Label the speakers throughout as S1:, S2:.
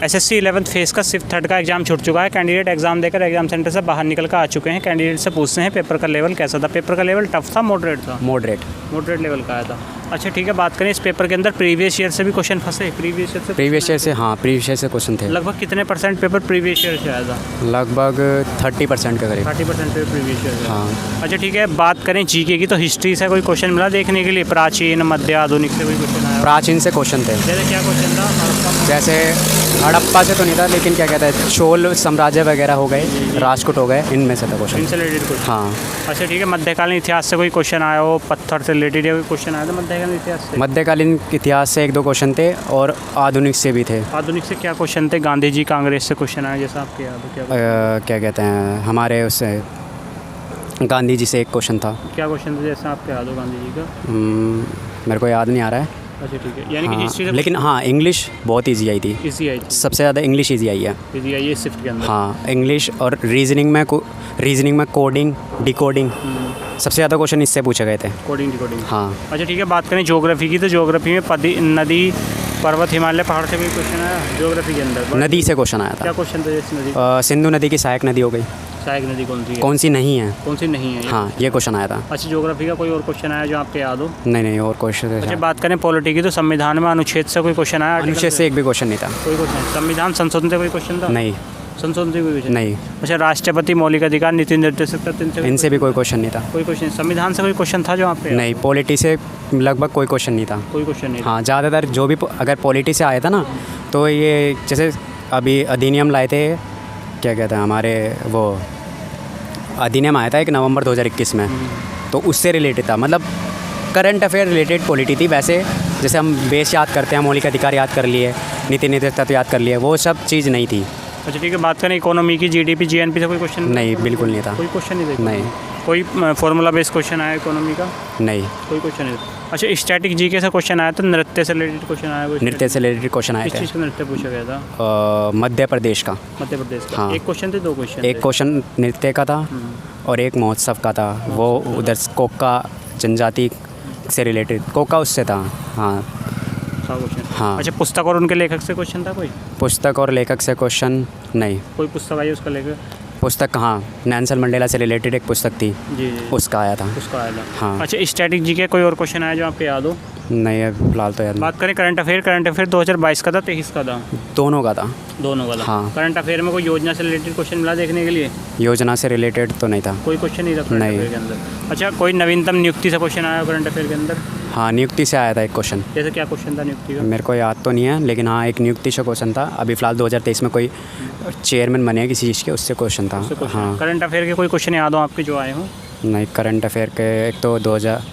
S1: SSC 11th face का सिर्फ third का एग्जाम छूट चुका है। कैंडिडेट एग्जाम देकर एग्जाम सेंटर से बाहर निकल कर आ चुके हैं। कैंडिडेट से पूछते हैं पेपर का लेवल कैसा था। पेपर का लेवल टफ था, मॉडरेट था? मॉडरेट लेवल का आया था। अच्छा ठीक है, बात करें इस पेपर के अंदर प्रीवियस ईयर से भी क्वेश्चन फंसे? प्रीवियस ईयर से
S2: हाँ, प्रीवियस ईयर से क्वेश्चन थे।
S1: लगभग कितने % पेपर प्रीवियस ईयर से आया था?
S2: लगभग 30% के करीब।
S1: 30% पेपर प्रीवियस ईयर से।
S2: हाँ।
S1: अच्छा ठीक है, बात करें जीके की तो हिस्ट्री से कोई क्वेश्चन मिला देखने के लिए? प्राचीन, मध्य, आधुनिक से कोई क्वेश्चन आया?
S2: प्राचीन से क्वेश्चन थे।
S1: जैसे क्या क्वेश्चन था?
S2: जैसे हड़प्पा से तो नहीं था, लेकिन क्या कहते हैं, चोल साम्राज्य वगैरह हो गए, राजकोट हो गए, इनमें से था क्वेश्चन।
S1: इनसे रिलेटेड क्वेश्चन?
S2: हाँ।
S1: अच्छा ठीक है, मध्यकालीन इतिहास से कोई क्वेश्चन आया हो? पत्थर से रिलेटेड कोई क्वेश्चन आया था मध्यकालीन इतिहास से?
S2: मध्यकालीन इतिहास से 1-2 क्वेश्चन थे और आधुनिक से भी थे।
S1: आधुनिक से क्या क्वेश्चन थे? गांधी जी कांग्रेस से क्वेश्चन आया जैसा आपके याद हो?
S2: क्या कहते हैं, हमारे उससे गांधी जी से एक क्वेश्चन था।
S1: क्या क्वेश्चन था जैसा आपके याद हो गांधी जी का?
S2: मेरे को याद नहीं आ रहा है।
S1: अच्छा ठीक है, यानी कि
S2: हाँ,
S1: हिस्ट्री
S2: लेकिन हाँ, इंग्लिश बहुत ईजी आई थी।
S1: इजी आई थी?
S2: सबसे ज़्यादा इंग्लिश ईजी आई है।
S1: इजी आई है शिफ्ट के अंदर?
S2: हाँ, इंग्लिश और रीजनिंग में कोडिंग, डिकोडिंग, सबसे ज़्यादा क्वेश्चन इससे पूछे गए थे।
S1: Coding decoding?
S2: हाँ।
S1: अच्छा ठीक है, बात करें ज्योग्राफी की तो ज्योग्राफी में नदी, पर्वत, हिमालय, पहाड़ से कोई क्वेश्चन आया ज्योग्राफी के अंदर?
S2: नदी से क्वेश्चन आया
S1: क्या
S2: था।
S1: क्वेश्चन था जैसे नदी?
S2: सिंधु नदी की सहायक नदी हो गई।
S1: सहायक नदी कौन सी है?
S2: कौन सी नहीं है?
S1: कौन सी नहीं है?
S2: हाँ, ये क्वेश्चन आया था।
S1: अच्छा, ज्योग्राफी का कोई और क्वेश्चन आया जो आपके याद हो?
S2: नहीं, और क्वेश्चन।
S1: अच्छा, बात करें पॉलिटी की तो संविधान में अनुच्छेद से कोई क्वेश्चन आया?
S2: अनुच्छेद से एक भी क्वेश्चन नहीं था।
S1: कोई क्वेश्चन? संविधान संशोधन से कोई क्वेश्चन था?
S2: नहीं।
S1: संशोधन से कोई क्वेश्चन
S2: नहीं।
S1: अच्छा, राष्ट्रपति, मौलिक अधिकार, नीति निर्देशक तत्व,
S2: इनसे भी कोई क्वेश्चन नहीं था।
S1: कोई क्वेश्चन? संविधान से कोई क्वेश्चन था जो आप पे?
S2: नहीं, पॉलिटी से लगभग कोई क्वेश्चन नहीं था।
S1: कोई क्वेश्चन नहीं?
S2: हाँ, ज़्यादातर जो भी अगर पॉलिटी से आया था ना, तो ये जैसे अभी अधिनियम लाए थे, क्या कहते हैं, हमारे वो अधिनियम आया था 1 नवंबर 2021 में, तो उससे रिलेटेड था। मतलब करंट अफेयर रिलेटेड पॉलिटी थी। वैसे जैसे हम बेस याद करते हैं, मौलिक अधिकार याद कर लिए, नीति निर्देशक तत्व याद कर लिए, वो सब चीज़ नहीं थी।
S1: अच्छा ठीक है, बात करें इकोनॉमी की, जीडीपी, जीएनपी से कोई क्वेश्चन?
S2: नहीं, बिल्कुल नहीं था।
S1: कोई क्वेश्चन नहीं था?
S2: नहीं।
S1: कोई फॉर्मूला बेस्ड क्वेश्चन आया इकोनॉमी का?
S2: नहीं।
S1: कोई क्वेश्चन नहीं। अच्छा, स्टैटिक जीके से क्वेश्चन आया तो नृत्य से रिलेटेड क्वेश्चन आया?
S2: नृत्य से रिलेटेड क्वेश्चन आए
S1: किस
S2: थे।
S1: चीज़ का नृत्य पूछा गया था?
S2: मध्य प्रदेश का।
S1: मध्य प्रदेश का?
S2: हाँ।
S1: एक क्वेश्चन थे, 2 क्वेश्चन?
S2: एक क्वेश्चन नृत्य का था और एक महोत्सव का था। वो उधर कोका जनजाति से रिलेटेड, कोका उससे था। हाँ।
S1: क्वेश्चन?
S2: हाँ।
S1: अच्छा, पुस्तक और उनके लेखक से क्वेश्चन था कोई?
S2: पुस्तक और लेखक से क्वेश्चन नहीं।
S1: कोई पुस्तक आई उसका लेखक?
S2: पुस्तक हाँ, नेल्सन मंडेला से रिलेटेड एक पुस्तक थी,
S1: जी,
S2: उसका आया था।
S1: उसका आया था।
S2: हाँ।
S1: अच्छा, स्टैटिक जीके कोई और क्वेश्चन आया जो आपको याद हो?
S2: नहीं है फिलहाल तो याद नहीं।
S1: बात करें करंट अफेयर 2022 का था, 23 का था?
S2: दोनों का था।
S1: दोनों का था?
S2: हाँ।
S1: करंट अफेयर में कोई योजना से रिलेटेड क्वेश्चन मिला देखने के लिए?
S2: योजना से रिलेटेड तो नहीं था।
S1: कोई क्वेश्चन नहीं था करंट
S2: नहीं।
S1: अफेयर के अंदर? अच्छा, कोई नवीनतम नियुक्ति से क्वेश्चन आया करंट अफेयर के अंदर?
S2: हाँ, नियुक्ति से आया था एक क्वेश्चन।
S1: जैसे क्या क्वेश्चन था नियुक्ति का?
S2: मेरे को याद तो नहीं है, लेकिन हाँ, एक नियुक्ति से क्वेश्चन था। अभी फ़िलहाल 2023 में कोई चेयरमैन बने किसी चीज़ के, उससे क्वेश्चन था। हाँ।
S1: करंट अफेयर के कोई क्वेश्चन याद हो आपके जो आए हों?
S2: नहीं, करंट अफेयर के एक तो 2000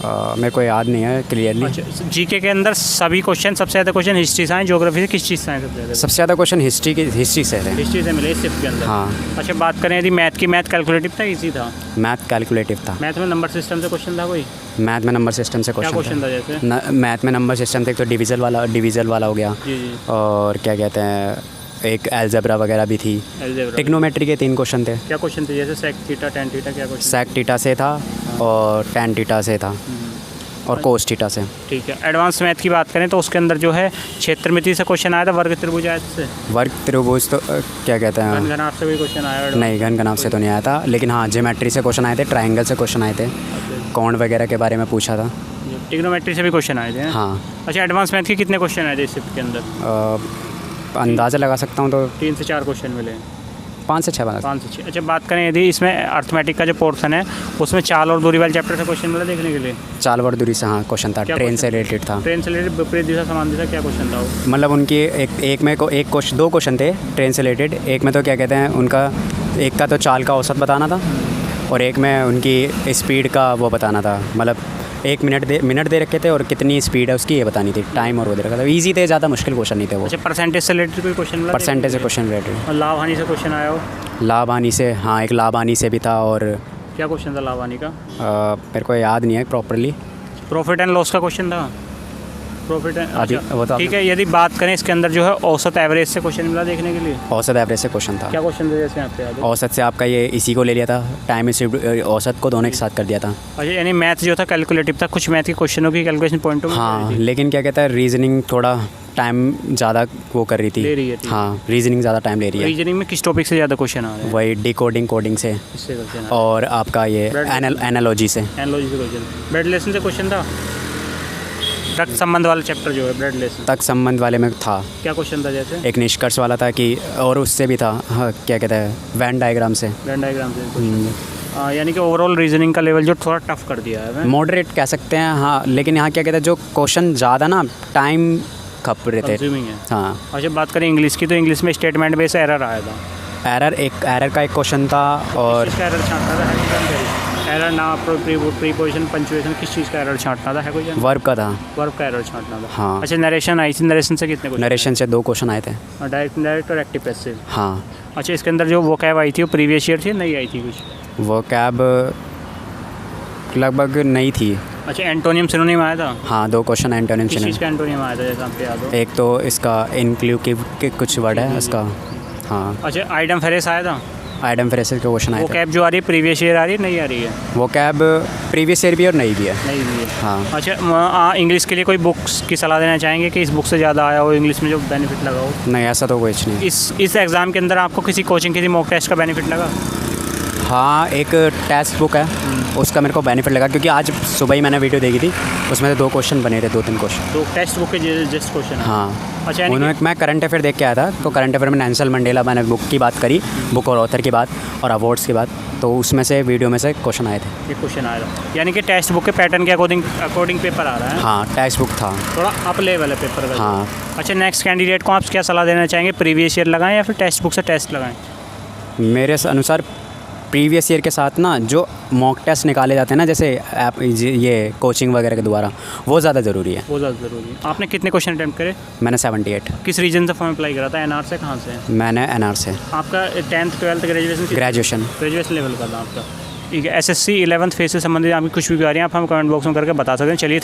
S2: मेरे को याद नहीं है क्लियरली।
S1: अच्छा, जीके के अंदर सभी क्वेश्चन, सबसे ज़्यादा क्वेश्चन हिस्ट्री से आए, ज्योग्राफी से किस चीज़ से आए सबसे ज़्यादा?
S2: सबसे ज़्यादा क्वेश्चन हिस्ट्री से थे।
S1: हिस्ट्री से मिले शिफ्ट के अंदर?
S2: हाँ।
S1: अच्छा, बात करें यदि मैथ की, मैथ कैलकुलेटिव था इजी था?
S2: मैथ कैलकुलेटिव था।
S1: मैथ में नंबर सिस्टम से क्वेश्चन था कोई?
S2: मैथ में नंबर सिस्टम से
S1: क्या क्वेश्चन था जैसे?
S2: मैथ में नंबर सिस्टम थे, एक तो डिविजन वाला हो गया।
S1: जी जी।
S2: और क्या कहते हैं, एक एल्जेब्रा वगैरह भी थी। टिग्नोमेट्री के 3 क्वेश्चन थे।
S1: क्या क्वेश्चन थे जैसे सेक थीटा, टेन थीटा, क्या क्वेश्चन?
S2: सेक थीटा से था और टेन थीटा से था और कोस थीटा से।
S1: ठीक है। एडवांस मैथ की बात करें तो उसके अंदर जो है क्षेत्रमिति से क्वेश्चन आया था, वर्ग त्रिभुज आयत से?
S2: वर्ग त्रिभुज तो क्या कहते हैं,
S1: घन से भी क्वेश्चन आया?
S2: नहीं, घन से तो नहीं आया था, लेकिन हाँ, ज्योमेट्री से क्वेश्चन आए थे, ट्रायंगल से क्वेश्चन आए थे, कोण वगैरह के बारे में पूछा था।
S1: टिग्नोमेट्री से भी क्वेश्चन आए थे?
S2: हाँ।
S1: अच्छा, एडवांस मैथ के कितने क्वेश्चन आए थे इस शिफ्ट के अंदर?
S2: अंदाज़ा लगा सकता हूँ तो
S1: 3 से 4 क्वेश्चन मिले।
S2: 5 से 6
S1: 5 से 6। अच्छा, बात करें यदि इसमें अर्थमेटिक का जो पोर्शन है उसमें चाल और दूरी वाले चैप्टर से क्वेश्चन मिला देखने के लिए?
S2: चाल और दूरी से हाँ क्वेश्चन था, ट्रेन से रिलेटेड था।
S1: ट्रेन से रिलेटेड, विपरीत दिशा समान दिशा, क्या क्वेश्चन था वो?
S2: मतलब उनकी दो क्वेश्चन थे ट्रेन से रिलेटेड। एक में तो क्या कहते हैं, उनका एक का तो चाल का औसत बताना था और एक में उनकी स्पीड का वो बताना था। मतलब 1 मिनट दे रखे थे और कितनी स्पीड है उसकी ये बतानी थी, टाइम और वो दे रखा था। ईजी थे, ज़्यादा मुश्किल क्वेश्चन नहीं थे वो।
S1: अच्छा, परसेंटेज से रिलेटेड कोई क्वेश्चन मिला?
S2: परसेंटेज से क्वेश्चन रिलेटेड।
S1: और लाभ हानि से क्वेश्चन आया हो?
S2: लाभ हानि से हाँ, एक लाभ हानि से भी था। और
S1: क्या क्वेश्चन था लाभ हानि का?
S2: मेरे को याद नहीं है प्रॉपरली।
S1: प्रॉफिट एंड लॉस का क्वेश्चन था? प्रॉफिट है।
S2: अभी
S1: अच्छा,
S2: वो तो
S1: ठीक है। यदि बात करें इसके अंदर जो है औसत एवरेज से क्वेश्चन मिला देखने के लिए,
S2: औसत एवरेज से क्वेश्चन था।
S1: क्या क्वेश्चन थे जैसे यहाँ पे याद है?
S2: औसत से आपका ये इसी को ले लिया था, टाइम रिसीव्ड औसत को दोनों एक साथ कर दिया था।
S1: अच्छा, यानी मैथ जो था कैलकुलेटिव था, कुछ मैथ के क्वेश्चनों की कैलकुलेशन पॉइंटों में
S2: हाँ, लेकिन क्या कहता है, रीजनिंग थोड़ा टाइम ज़्यादा वो कर रही थी।
S1: ले रही है, ठीक है।
S2: हाँ, रीजनिंग ज़्यादा टाइम ले रही है।
S1: रीजनिंग में किस टॉपिक से ज़्यादा क्वेश्चन आ रहे हैं?
S2: वही डिकोडिंग कोडिंग से
S1: इससे क्वेश्चन
S2: और आपका ये एनालॉजी से।
S1: एनालॉजी से क्वेश्चन। ब्लड रिलेशन से क्वेश्चन था, रक्त संबंध वाला चैप्टर जो है ब्लड रिलेशन,
S2: तक संबंध वाले में था।
S1: क्या क्वेश्चन था जैसे?
S2: एक निष्कर्ष वाला था कि, और उससे भी था, हाँ, क्या कहते हैं, वेन डायग्राम से।
S1: वेन डायग्राम से क्वेश्चन। यानी कि ओवरऑल रीजनिंग का लेवल जो थोड़ा टफ कर दिया है।
S2: मॉडरेट कह सकते हैं, हाँ, लेकिन यहाँ क्या कहते हैं, जो क्वेश्चन ज़्यादा ना टाइम खप रहे थे।
S1: कंज्यूमिंग है।
S2: हाँ।
S1: अच्छा, बात करें इंग्लिश की, तो इंग्लिश में स्टेटमेंट बेस एरर आया था।
S2: एरर का एक क्वेश्चन था, और
S1: किसका एरर छांटना था? एरर ना प्रीपोजिशन पंचुएशन, किस चीज़ का एरर छांटना था? है कोई जानकारी?
S2: वर्ब का था।
S1: वर्ब का एरर छांटना था।
S2: हाँ।
S1: अच्छा, नरेशन आई थी, नरेशन से कितने क्वेश्चन?
S2: नरेशन से 2 क्वेश्चन आए थे।
S1: डायरेक्ट इनडायरेक्ट और एक्टिव पैसिव।
S2: हाँ।
S1: अच्छा, इसके अंदर जो वो कैब आई थी वो प्रीवियस ईयर थी, नहीं आई थी कुछ?
S2: वो कैब लगभग नहीं थी।
S1: अच्छा, एंटोनियम सिनोनिम आया था?
S2: हाँ, 2 क्वेश्चन एंटोनियम
S1: किस
S2: से।
S1: चीज़ का एंटोनियम आया था जैसे आपको याद हो?
S2: एक तो इसका इनक्लूसिव के कुछ वर्ड है इसका। हाँ।
S1: अच्छा, आइडम फेरेस आया था?
S2: आइडम फ्रेशर का क्वेश्चन आया
S1: वो
S2: था।
S1: कैब जो आ रही है प्रीवियस ईयर आ रही है, नहीं आ रही है?
S2: वो कैब प्रीवियस ईयर भी और नई भी है।
S1: नहीं भी है।
S2: हाँ।
S1: अच्छा, इंग्लिश के लिए कोई बुक्स की सलाह देना चाहेंगे कि इस बुक से ज़्यादा आया हो इंग्लिश में, जो बेनिफिट लगा हो?
S2: नहीं, ऐसा तो कुछ नहीं।
S1: इस एग्ज़ाम के अंदर आपको किसी कोचिंग किसी मॉक टेस्ट का बेनिफिट लगा?
S2: हाँ, एक टेक्स्ट बुक है, उसका मेरे को बेनिफिट लगा, क्योंकि आज सुबह ही मैंने वीडियो देखी थी, उसमें से 2 क्वेश्चन बने थे, 2-3 क्वेश्चन।
S1: तो टेक्स्ट बुक के जस्ट क्वेश्चन?
S2: हाँ।
S1: अच्छा,
S2: उन्होंने, मैं करंट अफेयर देख के आया था, तो करंट अफेयर में नेल्सन मंडेला, मैंने बुक की बात करी, बुक और ऑथर की बात और अवार्ड्स की बात, तो उसमें से वीडियो में से क्वेश्चन आए थे।
S1: ये क्वेश्चन आया था, यानी कि टेक्स्ट बुक के पैटर्न के अकॉर्डिंग पेपर आ रहा है?
S2: हाँ, टेक्स्ट बुक था।
S1: थोड़ा अप लेवल है पेपर का।
S2: हाँ।
S1: अच्छा, नेक्स्ट कैंडिडेट को आप क्या सलाह देना चाहेंगे? प्रीवियस ईयर लगाएं या फिर टेक्स्ट बुक से टेस्ट लगाएं?
S2: मेरे अनुसार प्रीवियस ईयर के साथ ना जो मॉक टेस्ट निकाले जाते हैं ना, जैसे ऐप ये कोचिंग वगैरह के द्वारा, वो ज़्यादा ज़रूरी है।
S1: वो ज़्यादा ज़रूरी है। आपने कितने क्वेश्चन अटैम्प्ट करे?
S2: मैंने 78।
S1: किस रीजन से फॉर्म अप्लाई करा था? एनआर से? कहाँ से?
S2: मैंने एनआर से।
S1: आपका 10th 12th ग्रेजुएशन लेवल का था आपका? ठीक है। SSC 11th फेज से संबंधित आपकी कुछ भी क्वेरी आप हम कमेंट बॉक्स में करके बता सकते हैं। चलिए।